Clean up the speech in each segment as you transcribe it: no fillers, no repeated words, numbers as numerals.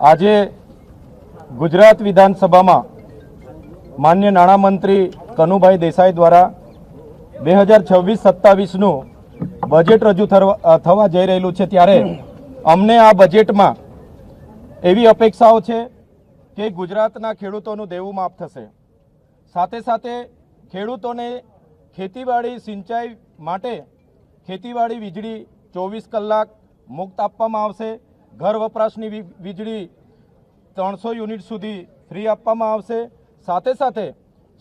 આજે ગુજરાત વિધાનસભામાં માન્ય નાણામંત્રી કનુભાઈ દેસાઈ દ્વારા 2026-27નું બજેટ રજૂ થવા જઈ રહેલું છે ત્યારે અમને આ બજેટમાં એવી અપેક્ષાઓ છે કે ગુજરાતના ખેડૂતોનું દેવું માફ થશે, સાથે સાથે ખેડૂતોને ખેતીવાડી સિંચાઈ માટે ખેતીવાડી વીજળી 24 કલાક મુક્ત આપવામાં આવશે, ઘર વપરાશની વીજળી 300 યુનિટ સુધી ફ્રી આપવામાં આવશે, સાથે સાથે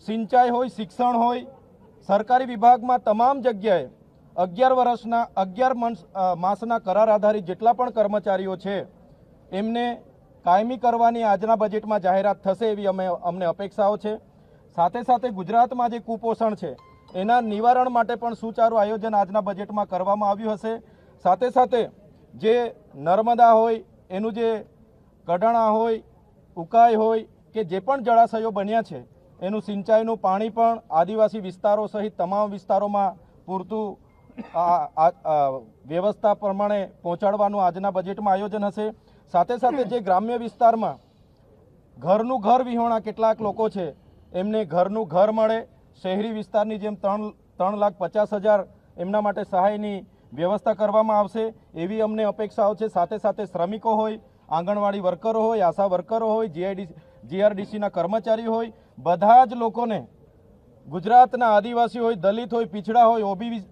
સિંચાઈ હોય, શિક્ષણ હોય, સરકારી વિભાગમાં તમામ જગ્યાએ 11 માસના કરાર આધારિત જેટલા પણ કર્મચારીઓ છે એમને કાયમી કરવાની આજના બજેટમાં જાહેરાત થશે એવી અમને અપેક્ષાઓ છે। સાથે સાથે ગુજરાતમાં જે કુપોષણ છે એના નિવારણ માટે પણ સુચારું આયોજન આજના બજેટમાં કરવામાં આવ્યું હશે। સાથે સાથે જે નર્મદા હોય એનું જે કઢાણા હોય, ઉકાઈ હોય કે જે પણ જળાશયો બન્યા છે એનું સિંચાઈનું પાણી પણ આદિવાસી વિસ્તારો સહિત તમામ વિસ્તારોમાં પૂરતું વ્યવસ્થા પ્રમાણે પહોંચાડવાનું આજના બજેટમાં આયોજન હશે। સાથે સાથે જે ગ્રામ્ય વિસ્તારમાં ઘરનું ઘર વિહોણા કેટલાક લોકો છે એમને ઘરનું ઘર મળે, શહેરી વિસ્તારની જેમ 3,50,000 એમના માટે સહાયની વ્યવસ્થા કરવામાં આવશે એવી અમને અપેક્ષાઓ છે। સાથે સાથે શ્રમિકો હોય, આંગણવાડી વર્કરો હોય, આશા વર્કરો હોય, જીઆરડીસીના કર્મચારી હોય, બધા જ લોકોને ગુજરાતના આદિવાસી હોય, દલિત હોય, પીછડા હોય,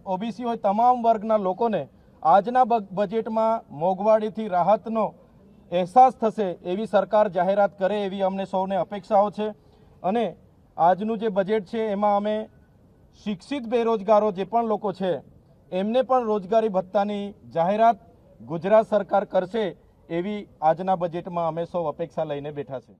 ઓબીસી હોય, તમામ વર્ગના લોકોને આજના બજેટમાં મોંઘવારીથી રાહતનો અહેસાસ થશે એવી સરકાર જાહેરાત કરે એવી અમને સૌને અપેક્ષાઓ છે। અને આજનું જે બજેટ છે એમાં અમે શિક્ષિત બેરોજગારો જે પણ લોકો છે એમને પણ રોજગારી ભત્તાની જાહેરાત ગુજરાત સરકાર કરશે એવી આજના બજેટમાં અમે સૌ અપેક્ષા લઈને બેઠા છે।